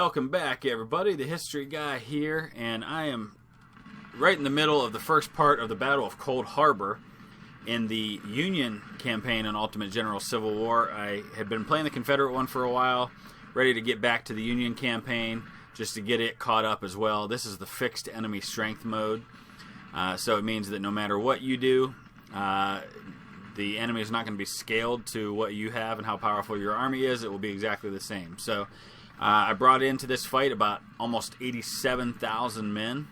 Welcome back, everybody. The History Guy here, and I am right in the middle of the first part of the Battle of Cold Harbor in the Union campaign on Ultimate General Civil War. I had been playing the Confederate one for a while, ready to get back to the Union campaign just to get it caught up as well. This is the fixed enemy strength mode, so it means that no matter what you do, the enemy is not going to be scaled to what you have and how powerful your army is. It will be exactly the same. So I brought into this fight about almost 87,000 men,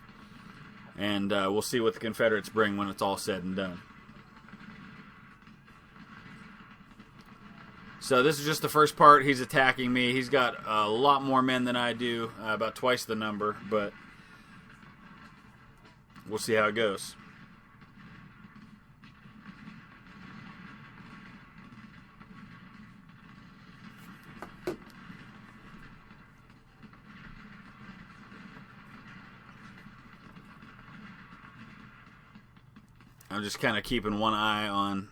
and we'll see what the Confederates bring when it's all said and done. So this is just the first part. He's attacking me. He's got a lot more men than I do, about twice the number, but we'll see how it goes. I'm just kind of keeping one eye on...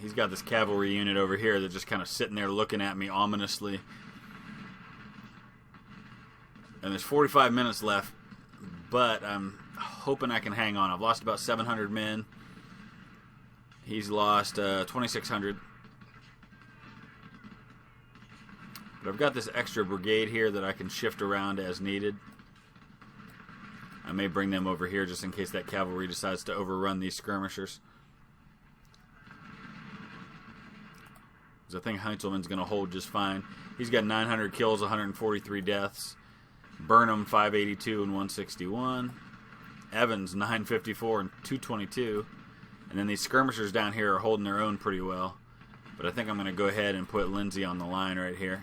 He's got this cavalry unit over here that's just kind of sitting there looking at me ominously. And there's 45 minutes left, but I'm hoping I can hang on. I've lost about 700 men. He's lost 2,600. But I've got this extra brigade here that I can shift around as needed. I may bring them over here just in case that cavalry decides to overrun these skirmishers. I think Heintzelman's going to hold just fine. He's got 900 kills, 143 deaths. Burnham, 582 and 161. Evans, 954 and 222. And then these skirmishers down here are holding their own pretty well. But I think I'm going to go ahead and put Lindsay on the line right here.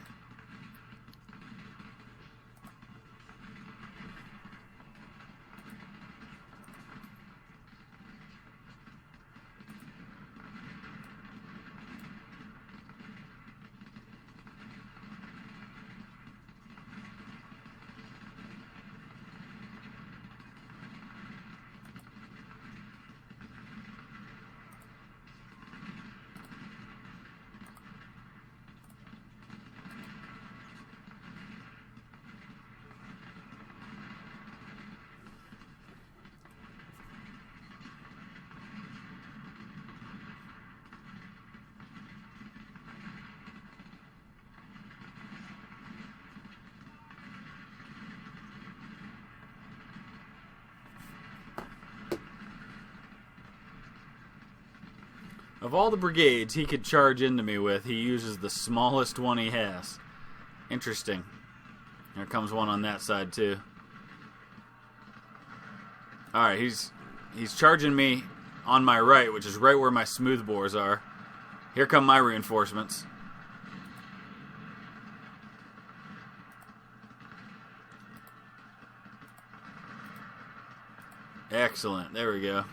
Of all the brigades he could charge into me with, he uses the smallest one he has. Interesting. There comes one on that side too. Alright, he's charging me on my right, which is right where my smoothbores are. Here come my reinforcements. Excellent. There we go.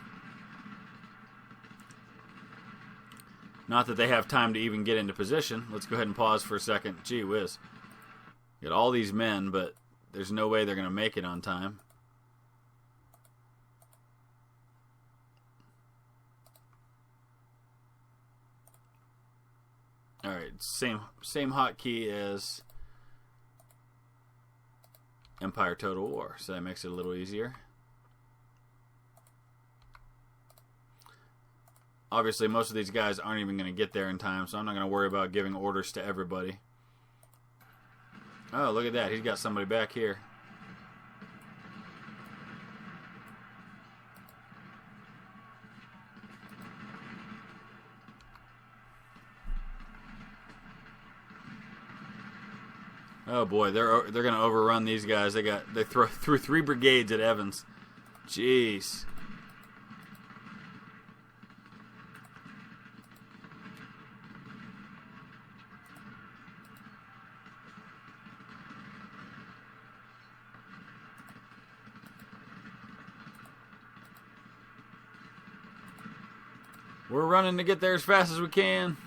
Not that they have time to even get into position. Let's go ahead and pause for a second. Gee whiz. Got all these men, but there's no way they're going to make it on time. Alright, same hotkey as Empire Total War, so that makes it a little easier. Obviously, most of these guys aren't even going to get there in time, so I'm not going to worry about giving orders to everybody. Oh, look at that. He's got somebody back here. Oh boy, they're going to overrun these guys. They threw 3 brigades at Evans. Jeez. We're running to get there as fast as we can.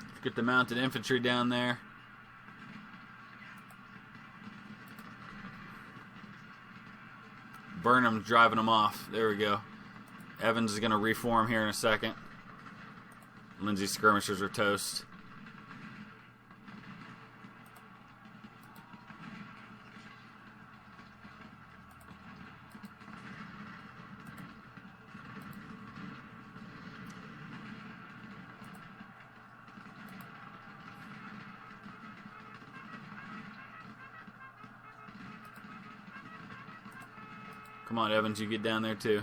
Let's get the mounted infantry down there. Burnham's driving them off. There we go. Evans is going to reform here in a second. Lindsay's skirmishers are toast. Come on, Evans, you get down there too.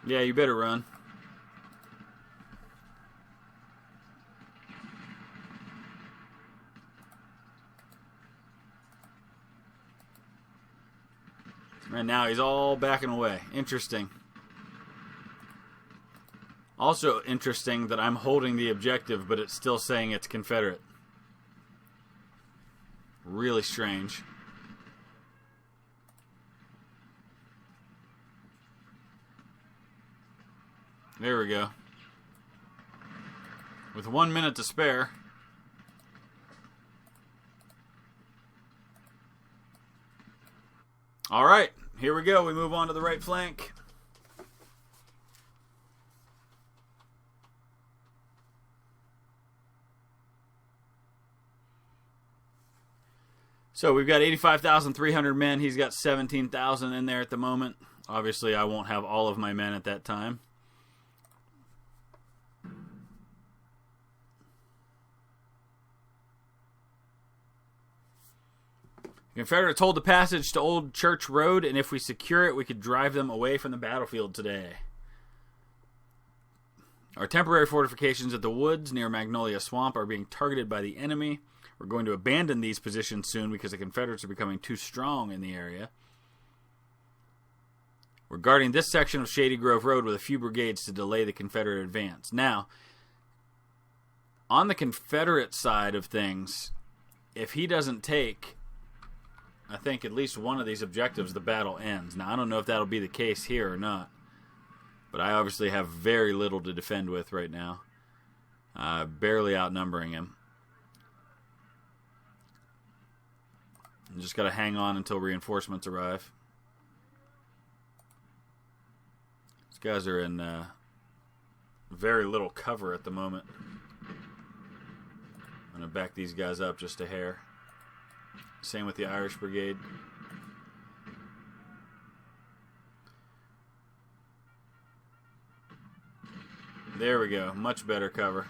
Yeah, you better run. Right now he's all backing away. Interesting. Also interesting that I'm holding the objective, but it's still saying it's Confederate. Really strange. There we go. With 1 minute to spare. All right, here we go. We move on to the right flank. So we've got 85,300 men. He's got 17,000 in there at the moment. Obviously, I won't have all of my men at that time. Confederates hold the passage to Old Church Road, and if we secure it, we could drive them away from the battlefield today. Our temporary fortifications at the woods near Magnolia Swamp are being targeted by the enemy. We're going to abandon these positions soon because the Confederates are becoming too strong in the area. We're guarding this section of Shady Grove Road with a few brigades to delay the Confederate advance. Now, on the Confederate side of things, if he doesn't take, I think, at least one of these objectives, the battle ends. Now, I don't know if that'll be the case here or not, but I obviously have very little to defend with right now. Barely outnumbering him. I'm just got to hang on until reinforcements arrive. These guys are in very little cover at the moment. I'm going to back these guys up just a hair. Same with the Irish Brigade. There we go. Much better cover.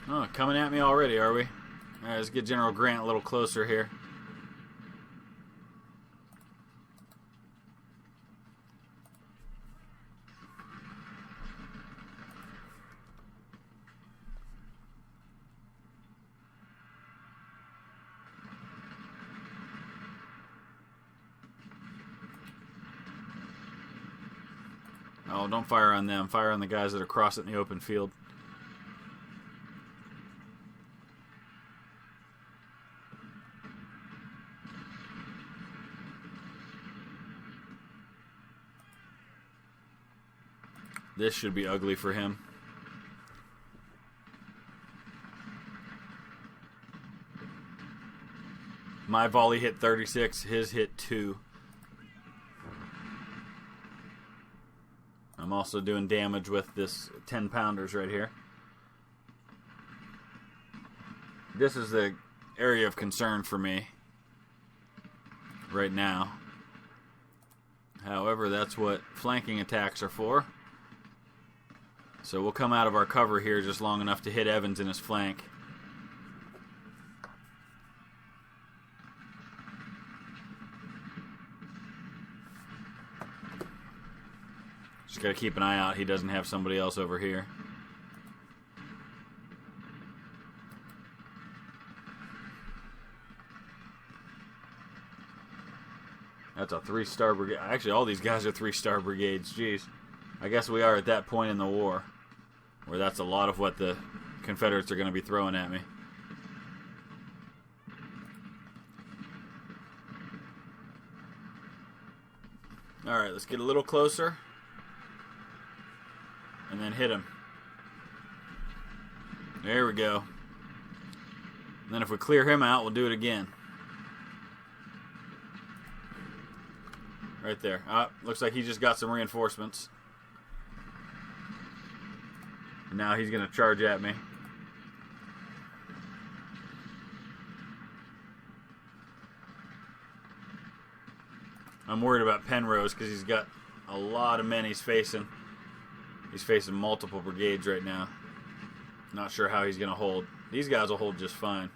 Oh, coming at me already, are we? All right, let's get General Grant a little closer here. Oh, don't fire on them. Fire on the guys that are crossing the open field. This should be ugly for him. My volley hit 36, his hit 2. I'm also doing damage with this 10-pounders right here. This is the area of concern for me right now. However, that's what flanking attacks are for. So we'll come out of our cover here just long enough to hit Evans in his flank. Just got to keep an eye out he doesn't have somebody else over here. That's a 3-star brigade. Actually, all these guys are 3-star brigades. Jeez. I guess we are at that point in the war where that's a lot of what the Confederates are going to be throwing at me. Alright, let's get a little closer. And then hit him. There we go. And then if we clear him out, we'll do it again. Right there. Looks like he just got some reinforcements. Now he's going to charge at me. I'm worried about Penrose because he's got a lot of men he's facing. He's facing multiple brigades right now. Not sure how he's going to hold. These guys will hold just fine.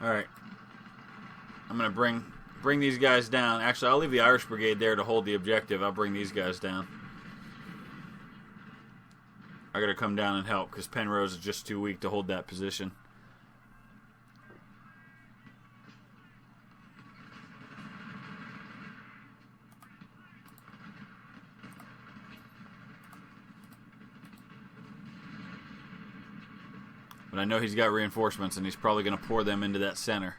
Alright. I'm going to bring these guys down. Actually, I'll leave the Irish Brigade there to hold the objective. I'll bring these guys down. I got to come down and help because Penrose is just too weak to hold that position. But I know he's got reinforcements, and he's probably going to pour them into that center.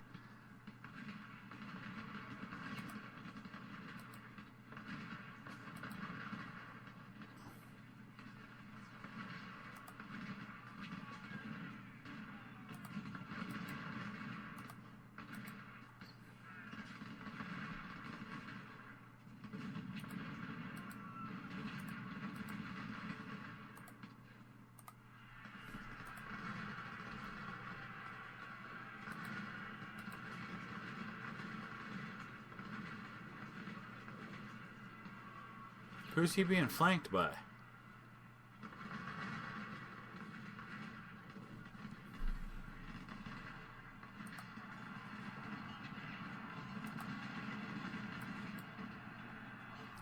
Who's he being flanked by?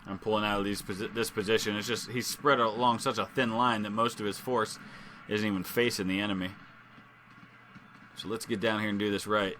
I'm pulling out of this position. It's just he's spread along such a thin line that most of his force isn't even facing the enemy. So let's get down here and do this right.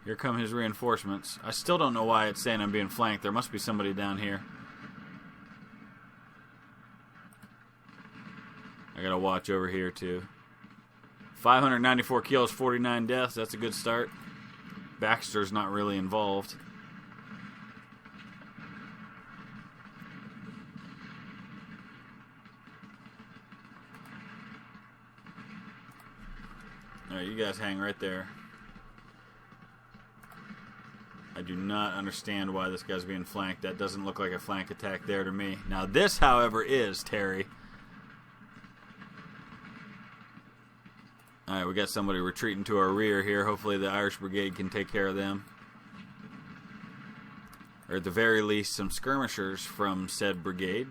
Here come his reinforcements. I still don't know why it's saying I'm being flanked. There must be somebody down here. I gotta watch over here too. 594 kills, 49 deaths. That's a good start. Baxter's not really involved. Alright, you guys hang right there. I do not understand why this guy's being flanked. That doesn't look like a flank attack there to me. Now this, however, is Terry. Alright, we got somebody retreating to our rear here. Hopefully the Irish Brigade can take care of them. Or at the very least, some skirmishers from said brigade.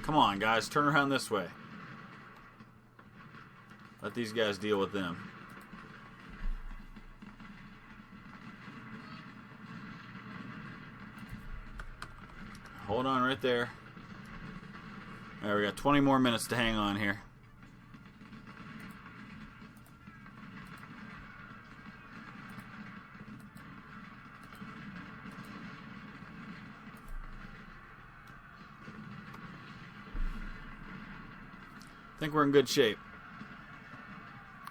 Come on, guys. Turn around this way. Let these guys deal with them. Hold on right there. Alright, we got 20 more minutes to hang on here. I think we're in good shape.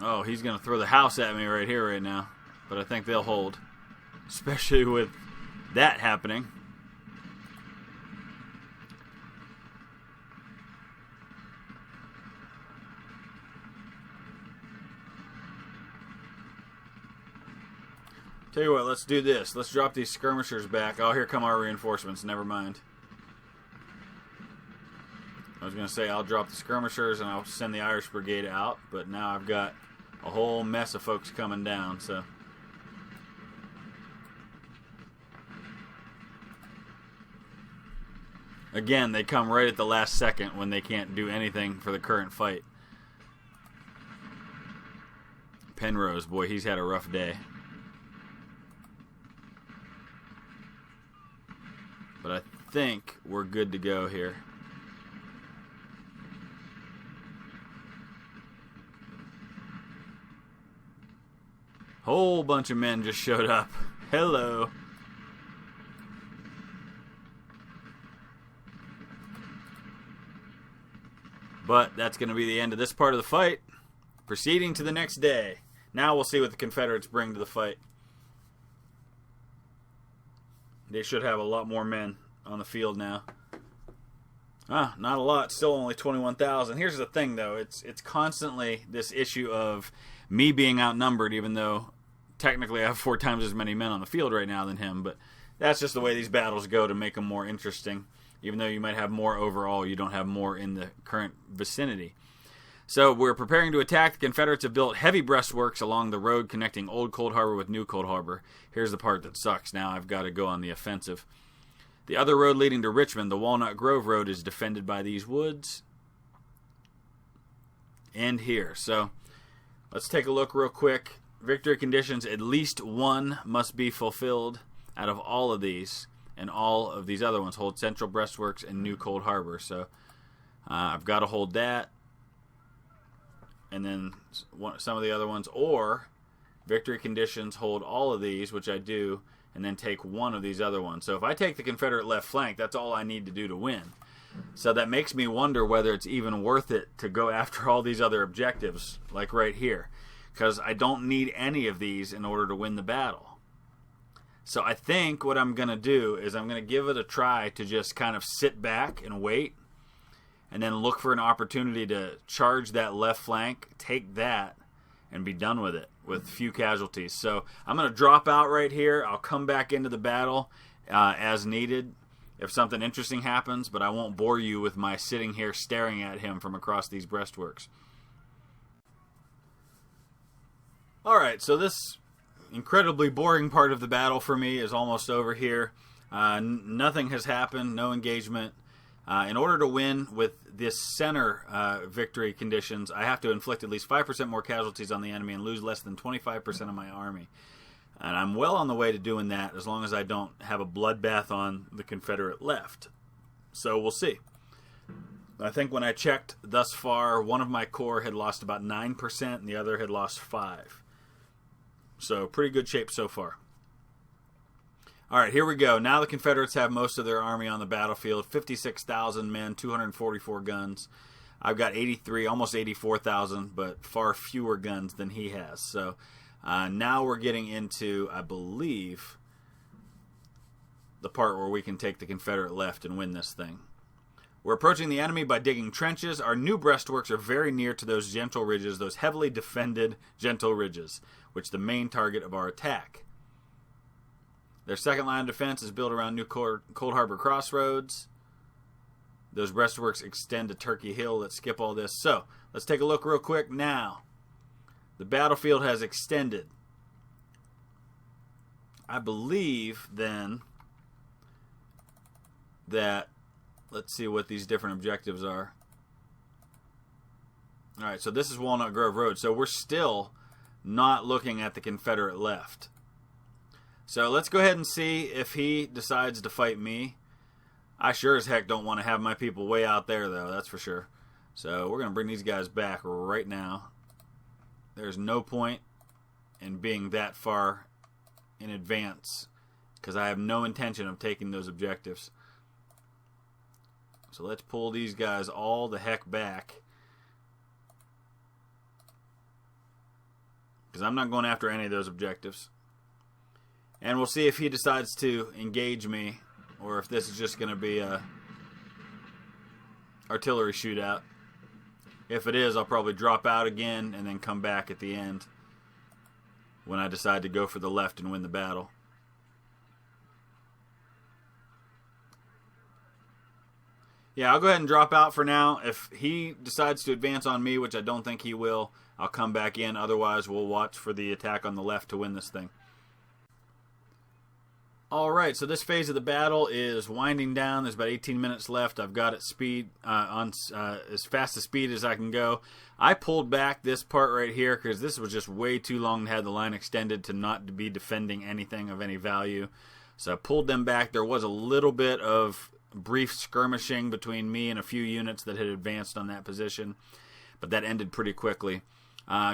Oh, he's going to throw the house at me right here, right now. But I think they'll hold. Especially with that happening. Tell you what, let's do this. Let's drop these skirmishers back. Oh, here come our reinforcements. Never mind. I was going to say I'll drop the skirmishers and I'll send the Irish Brigade out, but now I've got a whole mess of folks coming down, so. Again, they come right at the last second when they can't do anything for the current fight. Penrose, boy, he's had a rough day. But I think we're good to go here. Whole bunch of men just showed up. Hello. But that's going to be the end of this part of the fight. Proceeding to the next day. Now we'll see what the Confederates bring to the fight. They should have a lot more men on the field now. Not a lot. Still only 21,000. Here's the thing, though. It's constantly this issue of me being outnumbered, even though technically I have 4 times as many men on the field right now than him. But that's just the way these battles go to make them more interesting. Even though you might have more overall, you don't have more in the current vicinity. So we're preparing to attack. The Confederates have built heavy breastworks along the road connecting Old Cold Harbor with New Cold Harbor. Here's the part that sucks. Now I've got to go on the offensive. The other road leading to Richmond, the Walnut Grove Road, is defended by these woods. And here. So let's take a look real quick. Victory conditions, at least one must be fulfilled out of all of these. And all of these other ones hold Central Breastworks and New Cold Harbor. So I've got to hold that. And then some of the other ones, or victory conditions hold all of these, which I do, and then take one of these other ones. So if I take the Confederate left flank, that's all I need to do to win. So that makes me wonder whether it's even worth it to go after all these other objectives, like right here, because I don't need any of these in order to win the battle. So I think what I'm going to do is I'm going to give it a try to just kind of sit back and wait, and then look for an opportunity to charge that left flank, take that, and be done with it with few casualties. So I'm going to drop out right here. I'll come back into the battle as needed if something interesting happens, but I won't bore you with my sitting here staring at him from across these breastworks. Alright, so this incredibly boring part of the battle for me is almost over here. Nothing has happened, no engagement. In order to win with this center victory conditions, I have to inflict at least 5% more casualties on the enemy and lose less than 25% of my army. And I'm well on the way to doing that as long as I don't have a bloodbath on the Confederate left. So we'll see. I think when I checked thus far, one of my corps had lost about 9% and the other had lost 5%. So pretty good shape so far. Alright, here we go. Now the Confederates have most of their army on the battlefield. 56,000 men, 244 guns. I've got 83, almost 84,000, but far fewer guns than he has. So now we're getting into, I believe, the part where we can take the Confederate left and win this thing. We're approaching the enemy by digging trenches. Our new breastworks are very near to those gentle ridges, those heavily defended gentle ridges, which is the main target of our attack. Their second line of defense is built around New Cold Harbor crossroads. Those breastworks extend to Turkey Hill. Let's skip all this. So, let's take a look real quick now. The battlefield has extended. I believe, then, that, let's see what these different objectives are. Alright, so this is Walnut Grove Road. So we're still not looking at the Confederate left. So let's go ahead and see if he decides to fight me. I sure as heck don't want to have my people way out there, though, that's for sure. So we're going to bring these guys back right now. There's no point in being that far in advance because I have no intention of taking those objectives. So let's pull these guys all the heck back. because I'm not going after any of those objectives. And we'll see if he decides to engage me, or if this is just going to be a artillery shootout. If it is, I'll probably drop out again and then come back at the end when I decide to go for the left and win the battle. Yeah, I'll go ahead and drop out for now. If he decides to advance on me, which I don't think he will, I'll come back in. Otherwise, we'll watch for the attack on the left to win this thing. Alright, so this phase of the battle is winding down. There's about 18 minutes left. I've got it speed on as fast a speed as I can go. I pulled back this part right here because this was just way too long to have the line extended to not be defending anything of any value. So I pulled them back. There was a little bit of brief skirmishing between me and a few units that had advanced on that position, but that ended pretty quickly.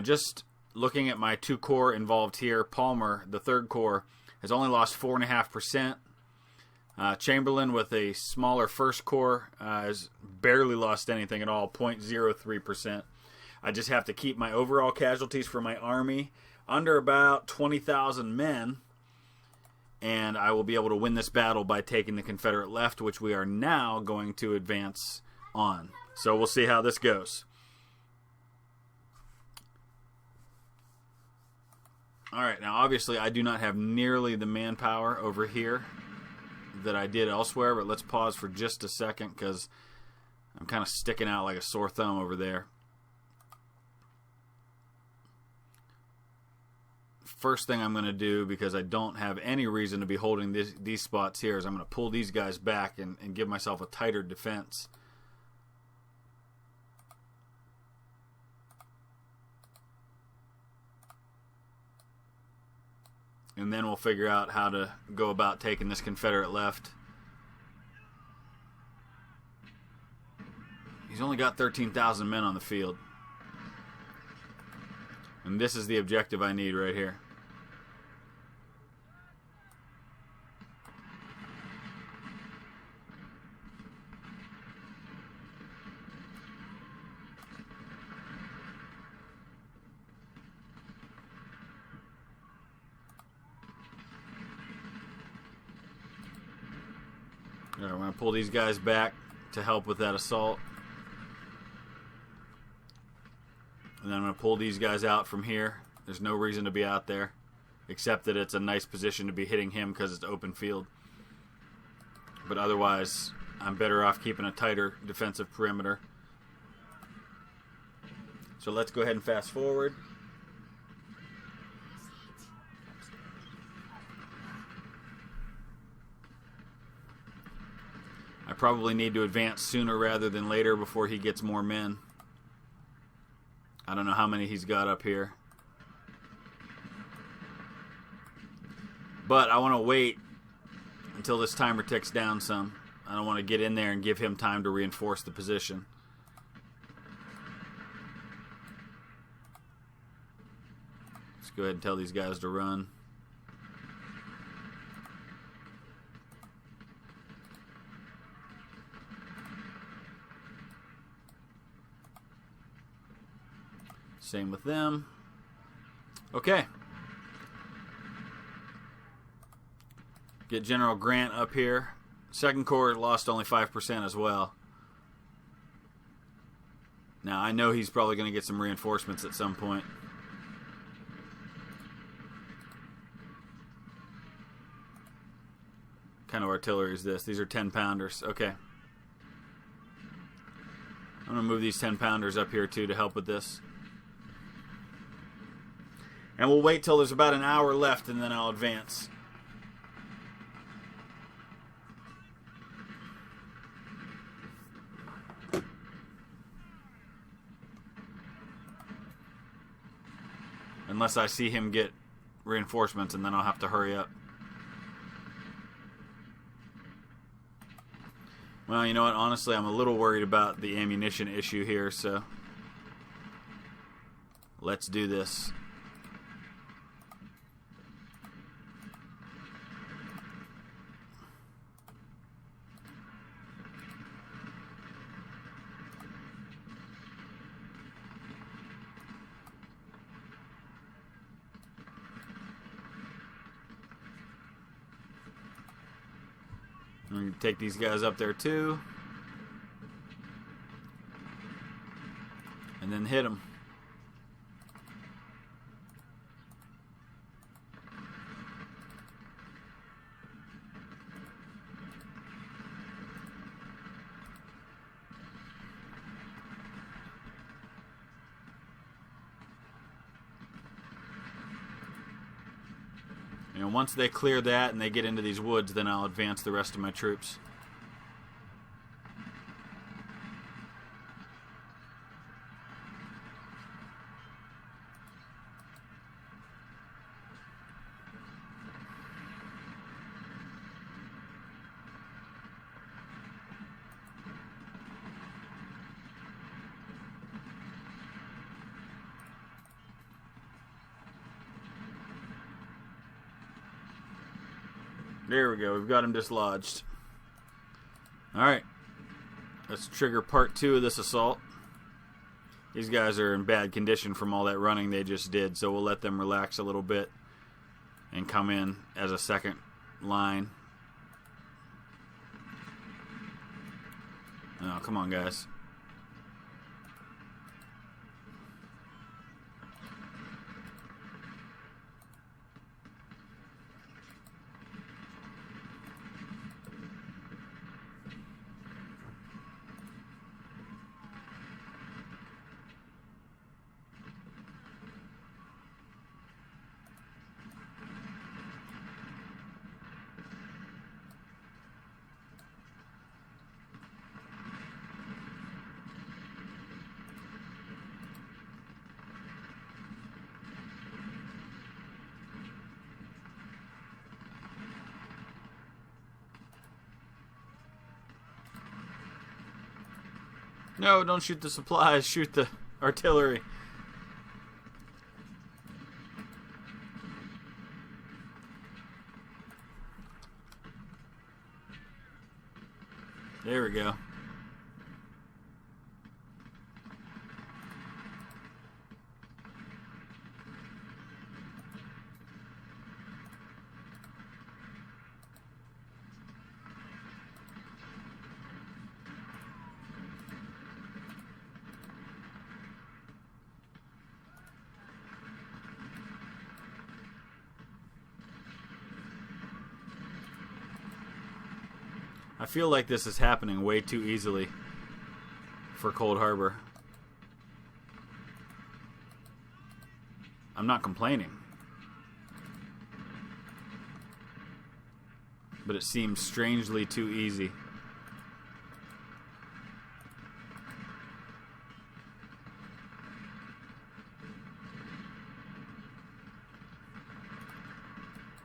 Just looking at my 2 corps involved here, Palmer, the 3rd Corps, has only lost 4.5%. Chamberlain with a smaller 1st Corps has barely lost anything at all, 0.03%. I just have to keep my overall casualties for my army under about 20,000 men, and I will be able to win this battle by taking the Confederate left, which we are now going to advance on. So we'll see how this goes. Alright, now obviously I do not have nearly the manpower over here that I did elsewhere, but let's pause for just a second because I'm kind of sticking out like a sore thumb over there. First thing I'm going to do, because I don't have any reason to be holding these spots here, is I'm going to pull these guys back and give myself a tighter defense. And then we'll figure out how to go about taking this Confederate left. He's only got 13,000 men on the field. And this is the objective I need right here. All right, we're going to pull these guys back to help with that assault. And then I'm going to pull these guys out from here. There's no reason to be out there, except that it's a nice position to be hitting him because it's open field. But otherwise, I'm better off keeping a tighter defensive perimeter. So let's go ahead and fast forward. I probably need to advance sooner rather than later before he gets more men. I don't know how many he's got up here. But I want to wait until this timer ticks down some. I don't want to get in there and give him time to reinforce the position. Let's go ahead and tell these guys to run. Same with them. Okay. Get General Grant up here. 2nd Corps lost only 5% as well. Now, I know he's probably going to get some reinforcements at some point. What kind of artillery is this? These are 10-pounders. Okay. I'm going to move these 10-pounders up here, too, to help with this. And we'll wait till there's about an hour left, and then I'll advance. Unless I see him get reinforcements, and then I'll have to hurry up. Well, you know what? Honestly, I'm a little worried about the ammunition issue here, so let's do this. And take these guys up there too. And then hit them. You know, once they clear that and they get into these woods, then I'll advance the rest of my troops. There we go. We've got him dislodged. Alright. Let's trigger part 2 of this assault. These guys are in bad condition from all that running they just did, so we'll let them relax a little bit and come in as a second line. Oh, come on, guys. No, don't shoot the supplies. Shoot the artillery. There we go. I feel like this is happening way too easily for Cold Harbor. I'm not complaining, but it seems strangely too easy.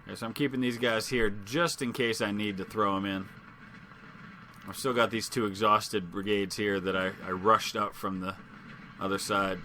Okay, so I'm keeping these guys here just in case I need to throw them in. I've still got these 2 exhausted brigades here that I rushed up from the other side.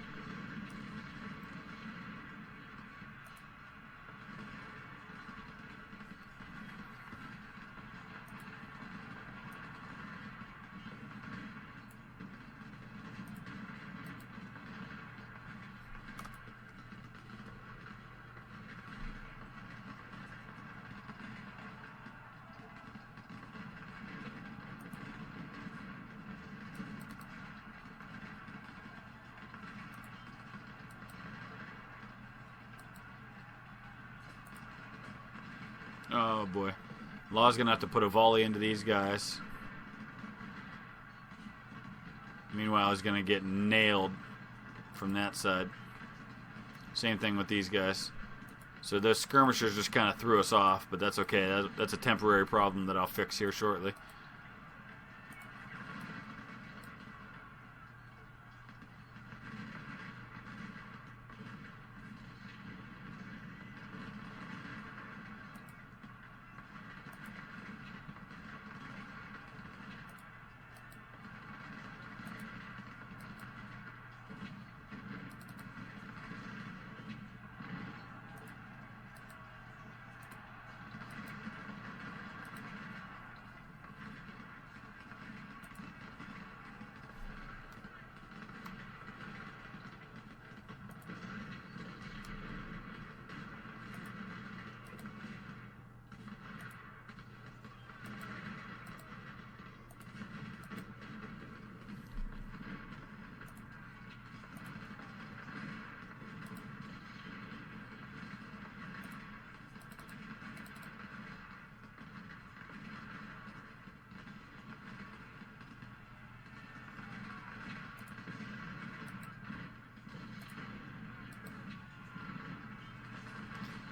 Oh boy. Law's gonna have to put a volley into these guys. Meanwhile, he's gonna get nailed from that side. Same thing with these guys. So those skirmishers just kind of threw us off, but that's okay. That's a temporary problem that I'll fix here shortly.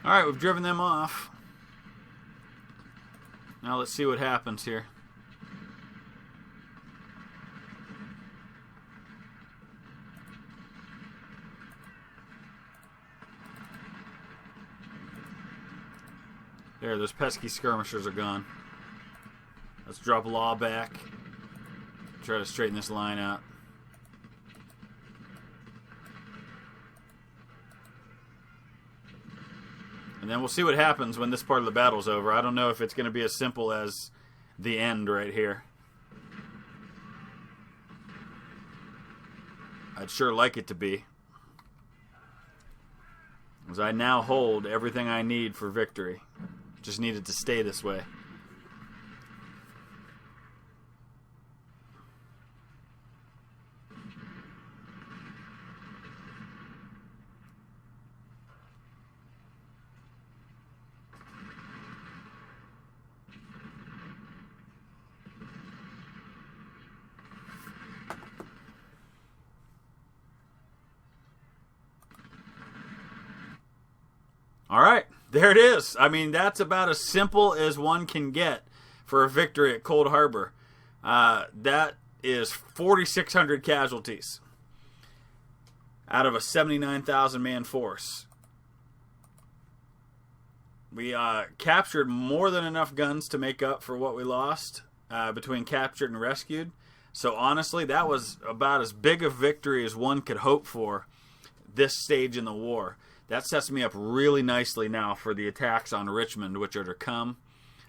Alright, we've driven them off. Now let's see what happens here. There, those pesky skirmishers are gone. Let's drop Law back. Try to straighten this line out. And then we'll see what happens when this part of the battle's over. I don't know if it's going to be as simple as the end right here. I'd sure like it to be, as I now hold everything I need for victory. Just need it to stay this way. All right, there it is. I mean, that's about as simple as one can get for a victory at Cold Harbor. That is 4,600 casualties out of a 79,000-man force. We captured more than enough guns to make up for what we lost between captured and rescued. So honestly, that was about as big a victory as one could hope for this stage in the war. That sets me up really nicely now for the attacks on Richmond, which are to come.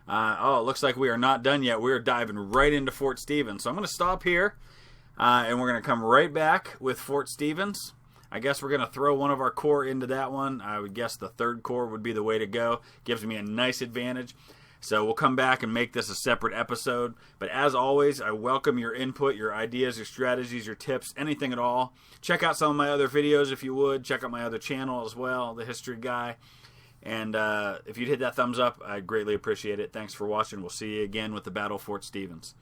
Oh, it looks like we are not done yet. We are diving right into Fort Stevens. So I'm going to stop here, and we're going to come right back with Fort Stevens. I guess we're going to throw one of our corps into that one. I would guess the 3rd Corps would be the way to go. Gives me a nice advantage. So we'll come back and make this a separate episode. But as always, I welcome your input, your ideas, your strategies, your tips, anything at all. Check out some of my other videos if you would. Check out my other channel as well, The History Guy. And if you'd hit that thumbs up, I'd greatly appreciate it. Thanks for watching. We'll see you again with the Battle of Fort Stevens.